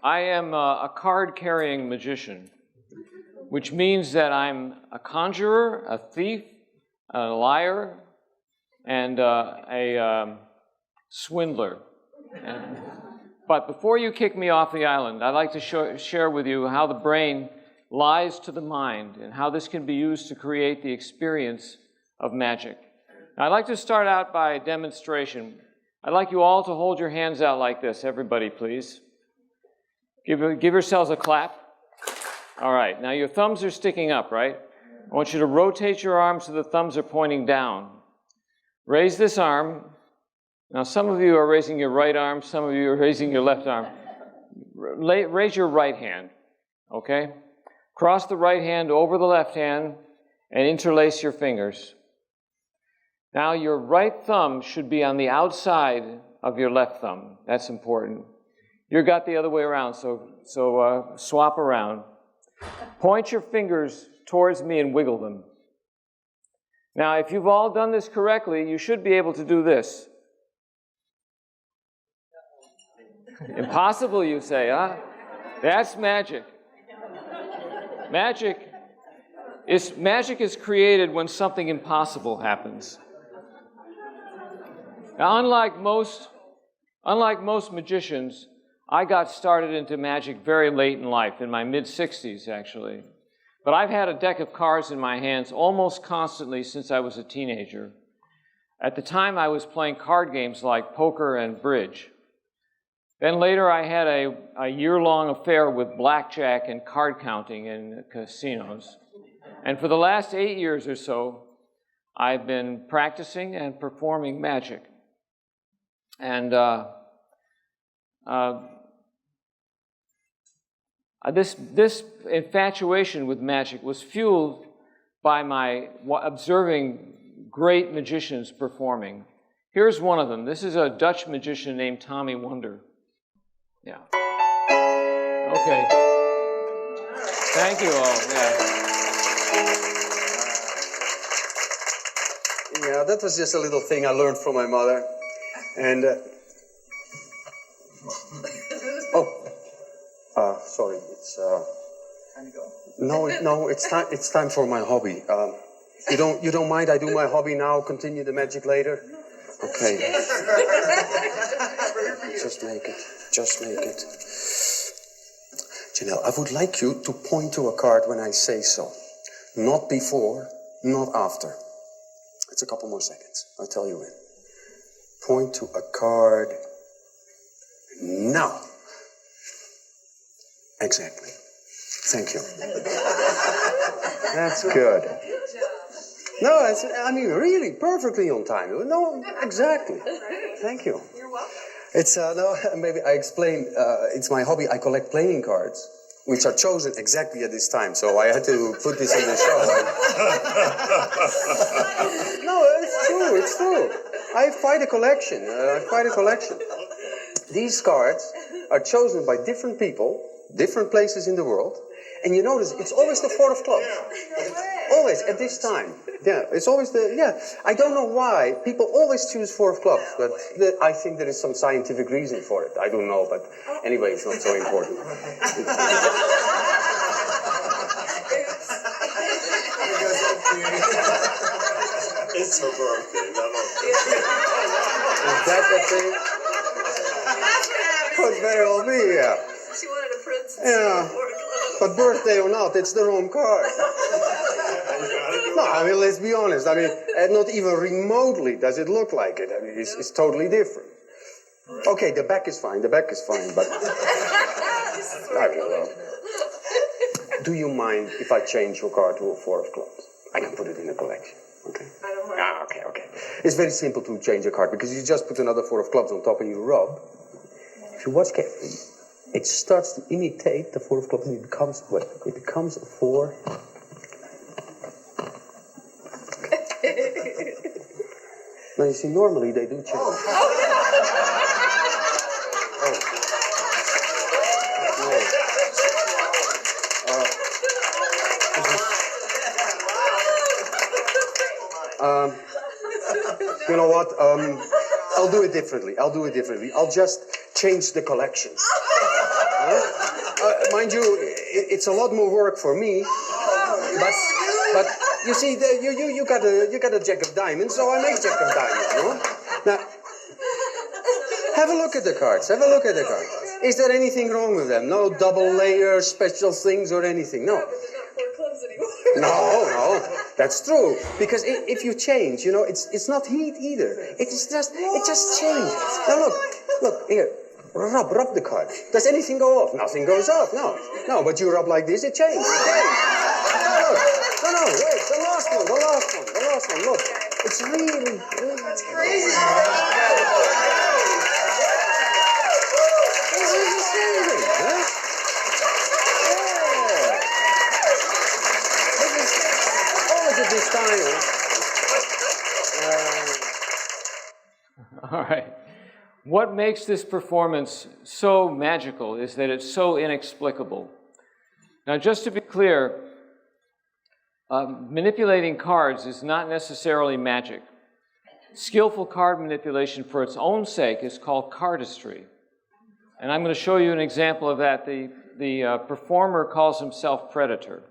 I am a card-carrying magician, which means that I'm a conjurer, a thief, a liar, and a swindler. But before you kick me off the island, I'd like to share with you how the brain lies to the mind and how this can be used to create the experience of magic. Now, I'd like to start out by a demonstration. I'd like you all to hold your hands out like this, everybody, please. Give yourselves a clap. All right, now your thumbs are sticking up, right? I want you to rotate your arms so the thumbs are pointing down. Raise this arm. Now, some of you are raising your right arm, some of you are raising your left arm. Raise your right hand, okay? Cross the right hand over the left hand and interlace your fingers. Now, your right thumb should be on the outside of your left thumb. That's important. You got the other way around, so swap around. Point your fingers towards me and wiggle them. Now, if you've all done this correctly, you should be able to do this. Impossible, you say, huh? That's magic. Magic is created when something impossible happens. Now, unlike most magicians, I got started into magic very late in life, in my mid-60s, actually. But I've had a deck of cards in my hands almost constantly since I was a teenager. At the time, I was playing card games like poker and bridge. Then later, I had a year-long affair with blackjack and card counting in casinos. And for the last 8 years or so, I've been practicing and performing magic. And this infatuation with magic was fueled by my observing great magicians performing. Here's one of them. This is a Dutch magician named Tommy Wonder. Yeah. Okay. Thank you all. Yeah, that was just a little thing I learned from my mother. And sorry, it's time to go. No, it's time for my hobby. You don't mind I do my hobby now, continue the magic later? Okay. Just make it. Janelle, I would like you to point to a card when I say so. Not before, not after. It's a couple more seconds. I'll tell you when. Point to a card now. Exactly. Thank you. That's good. No, I mean, really, perfectly on time. No, exactly. Thank you. You're welcome. It's, maybe I explained, it's my hobby. I collect playing cards, which are chosen exactly at this time, so I had to put this in the show. No, it's true. I have quite a collection. These cards are chosen by different people, different places in the world, and you notice it's always the 4 of clubs. Always, at this time. Yeah, it's always I don't know why. People always choose 4 of clubs, but I think there is some scientific reason for it. I don't know, but anyway, it's not so important. It's her birthday, Is that the thing? Could very well be, yeah. She wanted a princess. Yeah. But birthday or not, it's the wrong card. No, I mean, let's be honest. I mean, not even remotely does it look like it. I mean, it's totally different. Okay, the back is fine, but I don't know. Do you mind if I change your card to a 4 of clubs? I can put it in the collection, okay? I don't mind. Okay. It's very simple to change a card because you just put another 4 of clubs on top and you rub. If you watch carefully, it starts to imitate the 4 of clubs and it becomes a 4. Now you see, normally they do change. You know what? A I'll do it differently. I'll do it differently. I'll just change the collection. Mind you, it's a lot more work for me. But you see, you got a Jack of Diamonds, so I make Jack of Diamonds. You know? Now, have a look at the cards. Have a look at the cards. Is there anything wrong with them? No double layers, special things, or anything? No. But they're not four clubs anymore. No, that's true. Because if you change, you know, it's not heat either. It just changes. Now look here. Rub the card. Does anything go off? Nothing goes off. No. But you rub like this, it changes. No. Wait. The last one. Look, it's really. That's crazy. This is amazing, huh? Yeah. This is always at this time. All right. What makes this performance so magical is that it's so inexplicable. Now, just to be clear, manipulating cards is not necessarily magic. Skillful card manipulation for its own sake is called cardistry. And I'm going to show you an example of that. The performer calls himself Predator.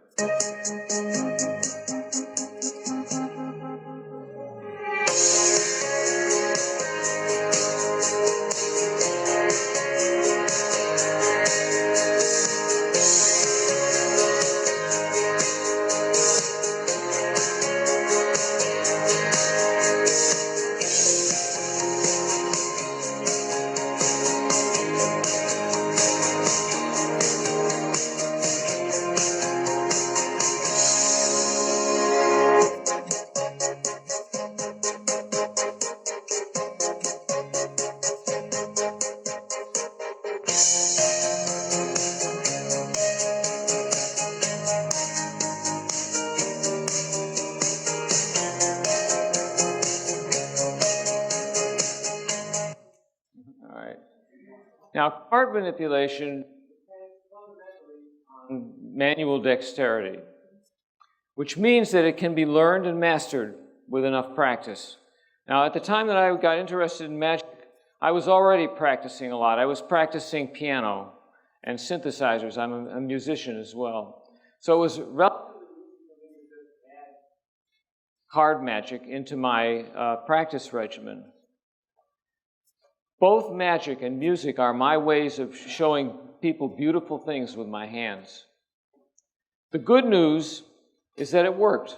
Now, card manipulation depends fundamentally on manual dexterity, which means that it can be learned and mastered with enough practice. Now, at the time that I got interested in magic, I was already practicing a lot. I was practicing piano and synthesizers. I'm a musician as well. So it was relatively easy to add card magic into my practice regimen. Both magic and music are my ways of showing people beautiful things with my hands. The good news is that it worked.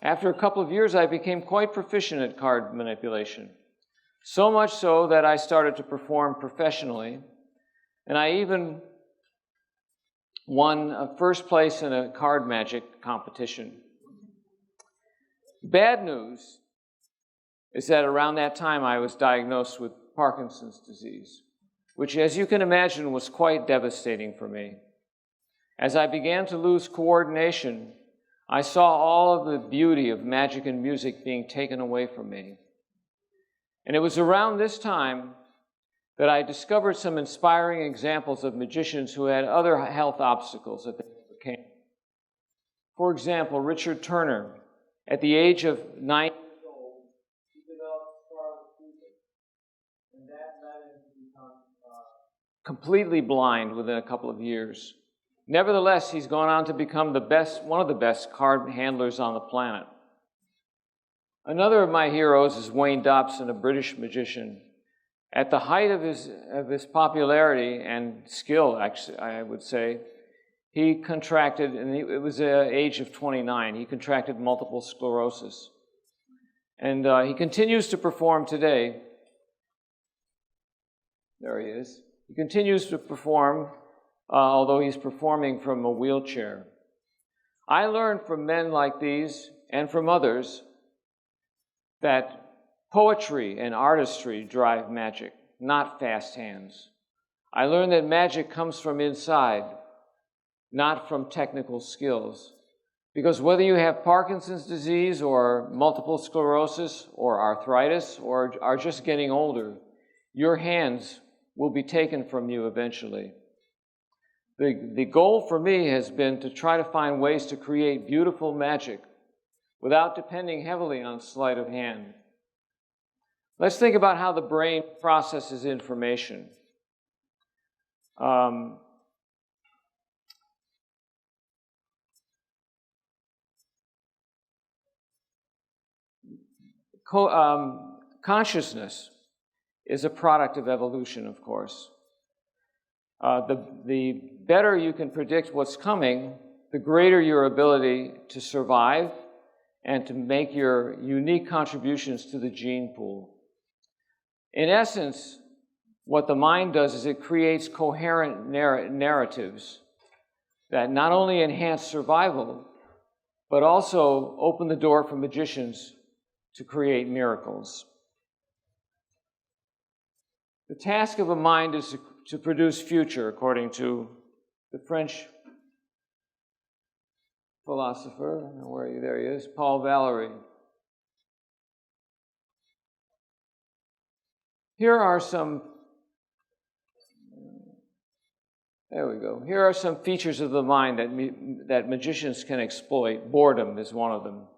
After a couple of years, I became quite proficient at card manipulation. So much so that I started to perform professionally, and I even won first place in a card magic competition. Bad news is that around that time I was diagnosed with Parkinson's disease, which, as you can imagine, was quite devastating for me. As I began to lose coordination, I saw all of the beauty of magic and music being taken away from me. And it was around this time that I discovered some inspiring examples of magicians who had other health obstacles that they overcame. For example, Richard Turner, at the age of 9 years old, he developed scarlet fever, and that led him to become completely blind within a couple of years. Nevertheless, he's gone on to become one of the best card handlers on the planet. Another of my heroes is Wayne Dobson, a British magician. At the height of his popularity and skill, actually, I would say, he contracted, and it was the age of 29, he contracted multiple sclerosis. And he continues to perform today. There he is. He continues to perform, although he's performing from a wheelchair. I learned from men like these and from others that poetry and artistry drive magic, not fast hands. I learned that magic comes from inside, not from technical skills. Because whether you have Parkinson's disease or multiple sclerosis or arthritis or are just getting older, your hands will be taken from you eventually. The goal for me has been to try to find ways to create beautiful magic without depending heavily on sleight of hand. Let's think about how the brain processes information. Consciousness is a product of evolution, of course. The better you can predict what's coming, the greater your ability to survive and to make your unique contributions to the gene pool. In essence, what the mind does is it creates coherent narratives that not only enhance survival, but also open the door for magicians to create miracles. The task of a mind is to produce future, according to the French philosopher, there he is, Paul Valéry. Here are some features of the mind that magicians can exploit. Boredom is one of them.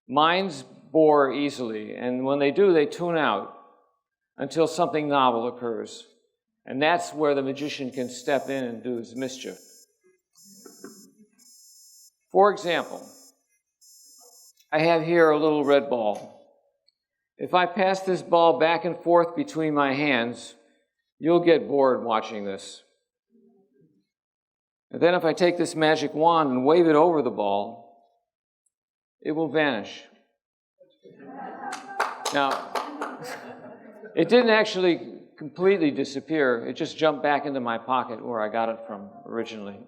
Minds bore easily, and when they do, they tune out until something novel occurs. And that's where the magician can step in and do his mischief. For example, I have here a little red ball. If I pass this ball back and forth between my hands, you'll get bored watching this. And then if I take this magic wand and wave it over the ball, it will vanish. Now, it didn't actually completely disappear. It just jumped back into my pocket where I got it from originally.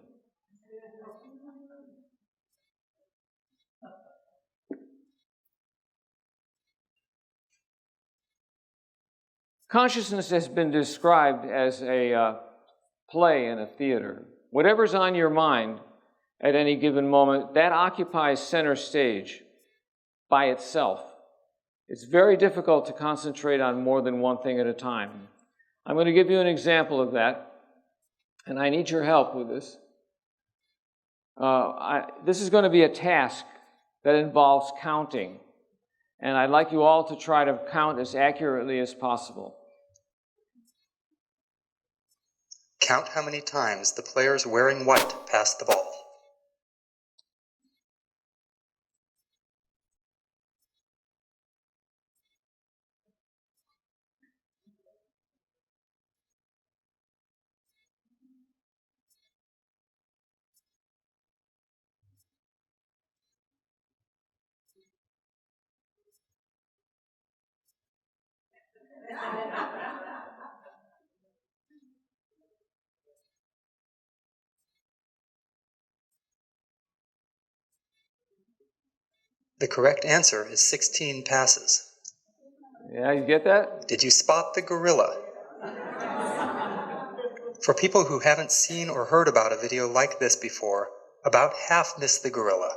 Consciousness has been described as a play in a theater. Whatever's on your mind at any given moment, that occupies center stage by itself. It's very difficult to concentrate on more than one thing at a time. I'm going to give you an example of that, and I need your help with this. This is going to be a task that involves counting, and I'd like you all to try to count as accurately as possible. Count how many times the players wearing white passed the ball. The correct answer is 16 passes. Yeah, you get that? Did you spot the gorilla? For people who haven't seen or heard about a video like this before, about half missed the gorilla.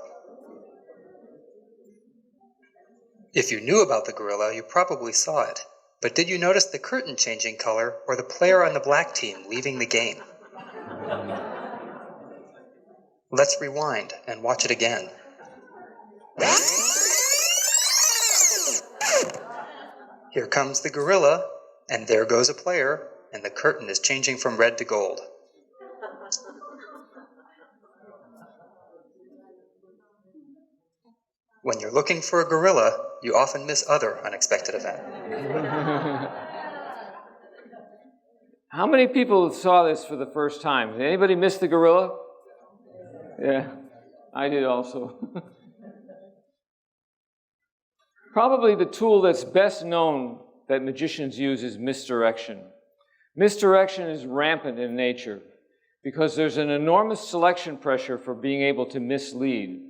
If you knew about the gorilla, you probably saw it. But did you notice the curtain changing color or the player on the black team leaving the game? Let's rewind and watch it again. Here comes the gorilla, and there goes a player, and the curtain is changing from red to gold. When you're looking for a gorilla, you often miss other unexpected events. How many people saw this for the first time? Did anybody miss the gorilla? Yeah, I did also. Probably the tool that's best known that magicians use is misdirection. Misdirection is rampant in nature because there's an enormous selection pressure for being able to mislead.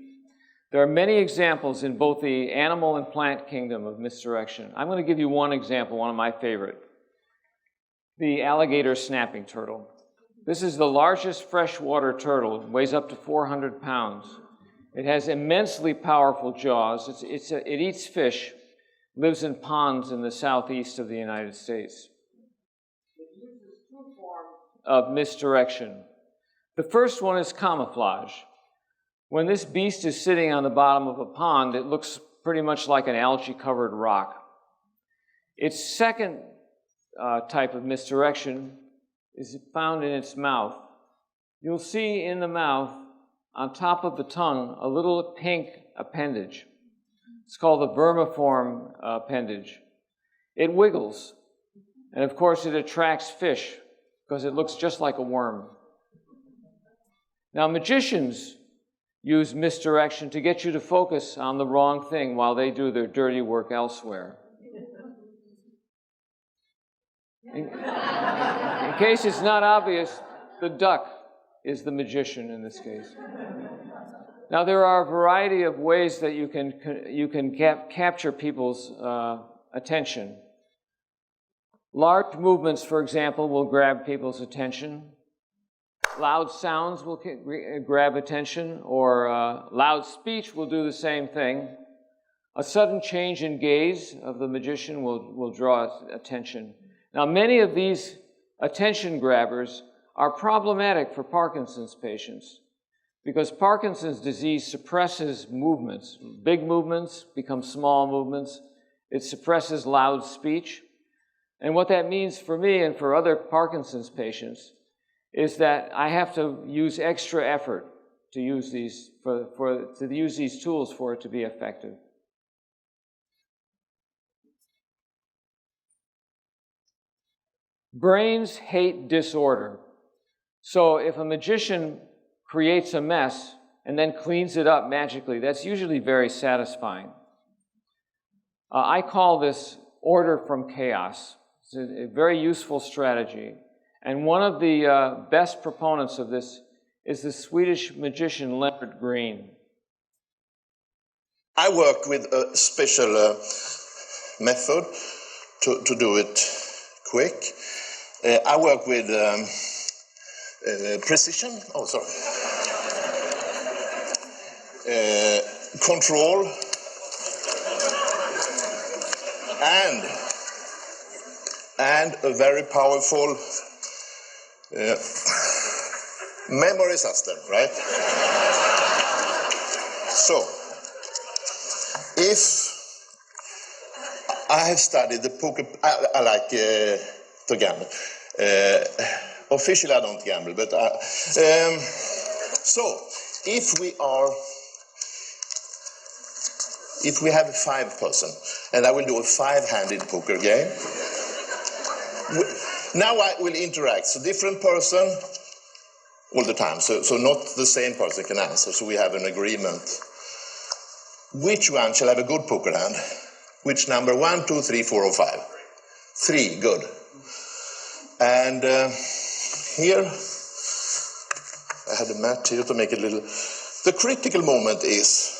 There are many examples in both the animal and plant kingdom of misdirection. I'm going to give you one example, one of my favorite. The alligator snapping turtle. This is the largest freshwater turtle. It weighs up to 400 pounds. It has immensely powerful jaws. It eats fish, lives in ponds in the southeast of the United States. It uses two forms of misdirection. The first one is camouflage. When this beast is sitting on the bottom of a pond, it looks pretty much like an algae-covered rock. Its second type of misdirection is found in its mouth. You'll see in the mouth, on top of the tongue, a little pink appendage. It's called the vermiform appendage. It wiggles, and of course it attracts fish because it looks just like a worm. Now, magicians use misdirection to get you to focus on the wrong thing while they do their dirty work elsewhere. In case it's not obvious, the duck is the magician in this case. Now, there are a variety of ways that you can capture people's attention. Large movements, for example, will grab people's attention. Loud sounds will grab attention, or loud speech will do the same thing. A sudden change in gaze of the magician will draw attention. Now, many of these attention grabbers are problematic for Parkinson's patients because Parkinson's disease suppresses movements. Big movements become small movements. It suppresses loud speech. And what that means for me and for other Parkinson's patients is that I have to use extra effort to use these tools for it to be effective. Brains hate disorder. So if a magician creates a mess and then cleans it up magically, that's usually very satisfying. I call this order from chaos. It's a very useful strategy. And one of the best proponents of this is the Swedish magician Leonard Green. I work with a special method to do it quick. I work with precision, control, and a very powerful memory system, right? So, if I have studied the poker, I like to gamble. Officially, I don't gamble, but so if we have a 5 person, and I will do a 5-handed poker game. Now I will interact, so different person all the time, so not the same person can answer, so we have an agreement. Which one shall have a good poker hand? Which number? 1, 2, 3, 4, or 5? 3, good. And here, I had a mat here to make it a little. The critical moment is,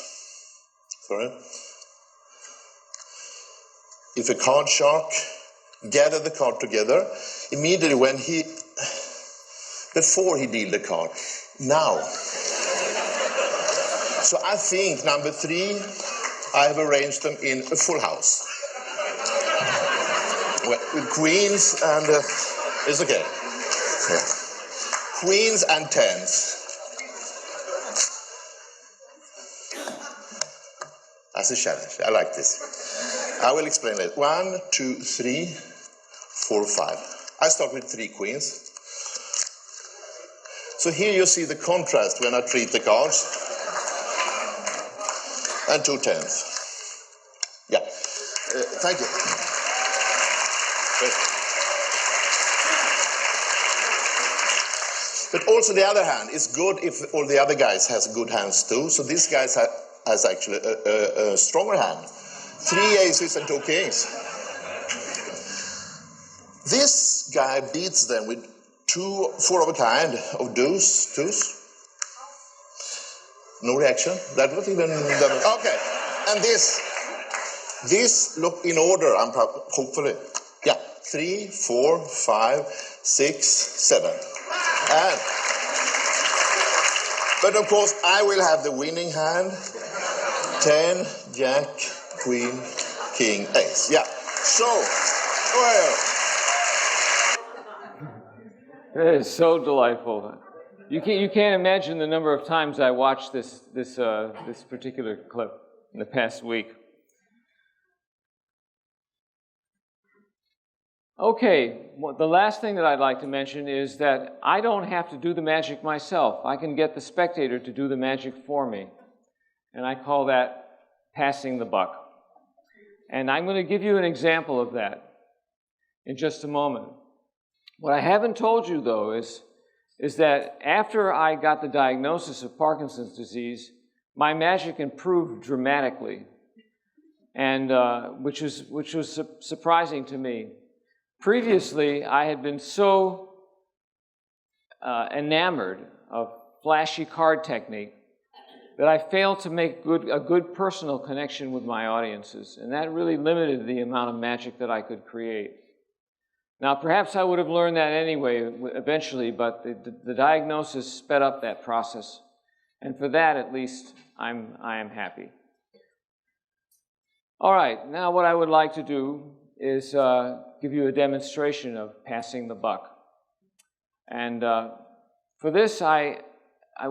if a card shark gather the card together, immediately when before he deal the card, now. So I think number 3, I have arranged them in a full house. With queens and, it's okay. Yeah. Queens and 10s. That's a challenge, I like this. I will explain it. 1, 2, 3, 4, 5. I start with 3 queens. So here you see the contrast when I treat the cards. And 2 10s. Yeah. Thank you. But also the other hand, it's good if all the other guys has good hands too. So this guy has actually a stronger hand. 3 aces and 2 kings. This guy beats them with 2 4 of a kind of twos. No reaction. That was even okay. And this look in order. Hopefully, yeah. 3, 4, 5, 6, 7. But of course, I will have the winning hand. 10, Jack, Queen, King, Ace. Yeah. So, well. It is so delightful. You can't imagine the number of times I watched this particular clip in the past week. Okay, well, the last thing that I'd like to mention is that I don't have to do the magic myself. I can get the spectator to do the magic for me. And I call that passing the buck. And I'm going to give you an example of that in just a moment. What I haven't told you, though, is that after I got the diagnosis of Parkinson's disease, my magic improved dramatically, and which was surprising to me. Previously, I had been so enamored of flashy card technique that I failed to make a good personal connection with my audiences, and that really limited the amount of magic that I could create. Now, perhaps I would have learned that anyway eventually, but the diagnosis sped up that process, and for that, at least, I am happy. All right, now what I would like to do is give you a demonstration of passing the buck. And for this,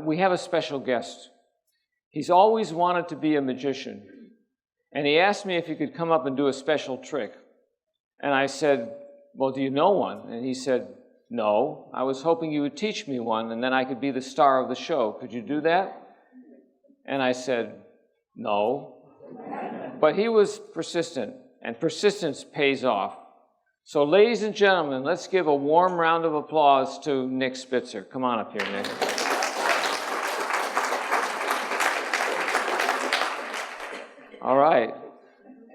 we have a special guest. He's always wanted to be a magician. And he asked me if he could come up and do a special trick. And I said, well, do you know one? And he said, no. I was hoping you would teach me one, and then I could be the star of the show. Could you do that? And I said, no. But he was persistent, and persistence pays off. So ladies and gentlemen, let's give a warm round of applause to Nick Spitzer. Come on up here, Nick. All right.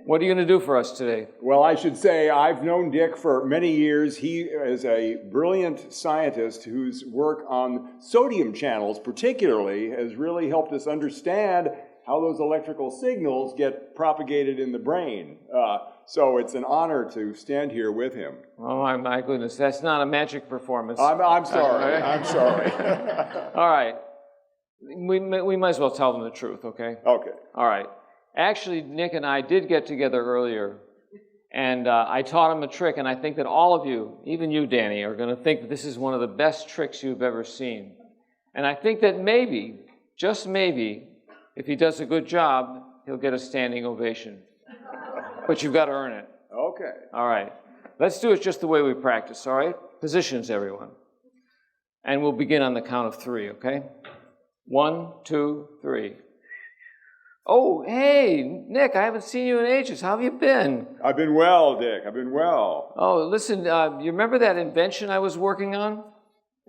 What are you going to do for us today? Well, I should say I've known Dick for many years. He is a brilliant scientist whose work on sodium channels particularly has really helped us understand how those electrical signals get propagated in the brain. So it's an honor to stand here with him. Oh, my goodness. That's not a magic performance. I'm sorry. I'm sorry. All right. We might as well tell them the truth, okay? Okay. All right. Actually, Nick and I did get together earlier, and I taught him a trick, and I think that all of you, even you, Danny, are going to think that this is one of the best tricks you've ever seen. And I think that maybe, just maybe, if he does a good job, he'll get a standing ovation. But you've got to earn it. Okay. All right. Let's do it just the way we practice, all right? Positions, everyone. And we'll begin on the count of 3, okay? 1, 2, 3. Oh, hey, Nick, I haven't seen you in ages. How have you been? I've been well, Dick. I've been well. Oh, listen, you remember that invention I was working on?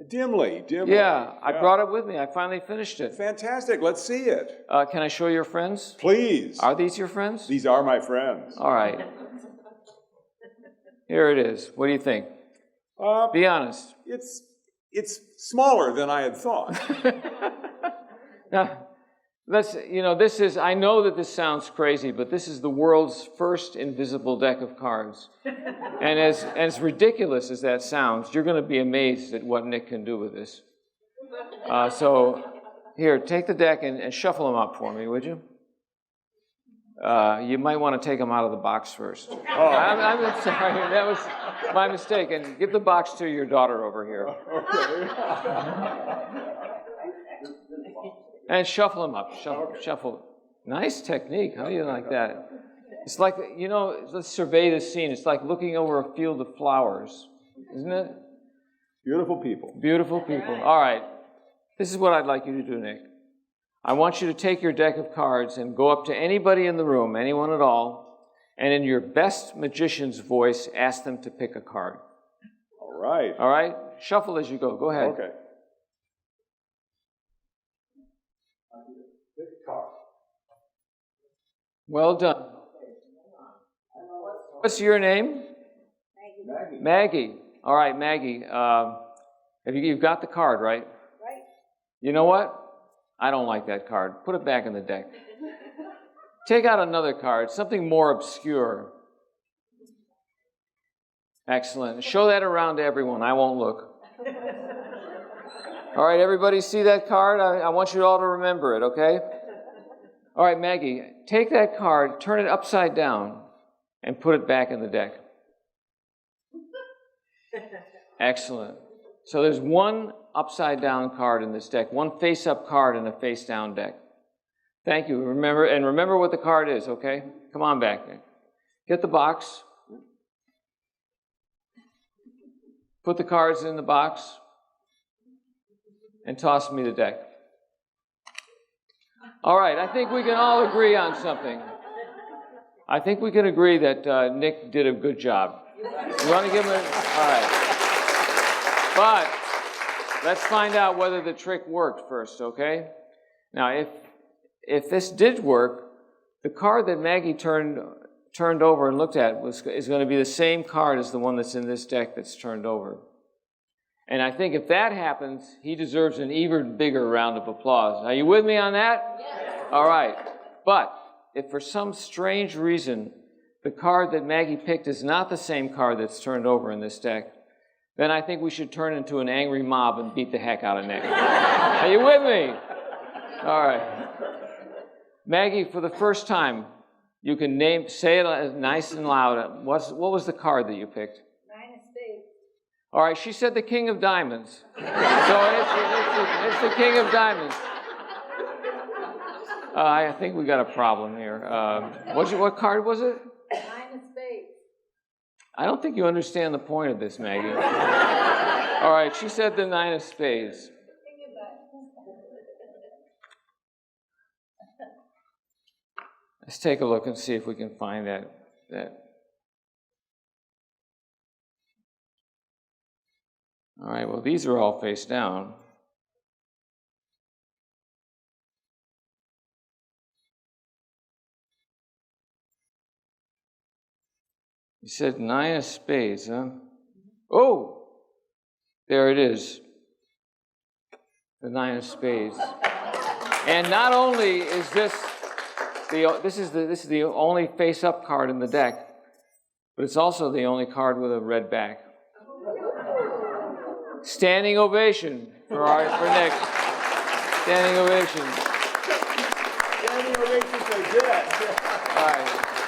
Dimly. Yeah, I brought it with me. I finally finished it. Fantastic. Let's see it. Can I show your friends? Please. Are these your friends? These are my friends. All right. Here it is. What do you think? Be honest. It's smaller than I had thought. Now, this is, I know that this sounds crazy, but this is the world's first invisible deck of cards. And as ridiculous as that sounds, you're going to be amazed at what Nick can do with this. So, here, take the deck and shuffle them up for me, would you? You might want to take them out of the box first. Oh. I'm sorry, that was my mistake. And give the box to your daughter over here. Okay. And shuffle them up. Shuffle. Nice technique. How do you like that? It's like, let's survey the scene. It's like looking over a field of flowers, isn't it? Beautiful people. Beautiful people. All right. This is what I'd like you to do, Nick. I want you to take your deck of cards and go up to anybody in the room, anyone at all, and in your best magician's voice, ask them to pick a card. All right. All right? Shuffle as you go. Go ahead. Okay. Well done. What's your name? Maggie. Maggie. All right, Maggie. You've got the card, right? Right. You know what? I don't like that card. Put it back in the deck. Take out another card, something more obscure. Excellent. Show that around to everyone. I won't look. All right, everybody see that card? I want you all to remember it, okay? All right, Maggie, take that card, turn it upside down, and put it back in the deck. Excellent. So there's one upside-down card in this deck, one face-up card in a face-down deck. Thank you. Remember what the card is, okay? Come on back, Nick. Get the box. put the cards in the box, and toss me the deck. All right, I think we can all agree on something. I think we can agree that Nick did a good job. You want to give him a... All right. But let's find out whether the trick worked first, okay? Now, if this did work, the card that Maggie turned over and looked at is going to be the same card as the one that's in this deck that's turned over. And I think if that happens, he deserves an even bigger round of applause. Are you with me on that? Yes. All right. But if for some strange reason the card that Maggie picked is not the same card that's turned over in this deck, then I think we should turn into an angry mob and beat the heck out of Nick. Are you with me? All right. Maggie, for the first time, you can say it nice and loud. What was the card that you picked? 9 of spades. All right, she said the King of Diamonds. So it's the King of Diamonds. I think we got a problem here. What card was it? 9 of spades. I don't think you understand the point of this, Maggie. All right, she said the 9 of spades. Let's take a look and see if we can find that. All right, well, these are all face down. You said 9 of spades, huh? Oh, there it is. The 9 of spades. And not only is this is the only face-up card in the deck, but it's also the only card with a red back. Standing ovation for Nick. Standing ovation. Standing ovation for Dick. All right.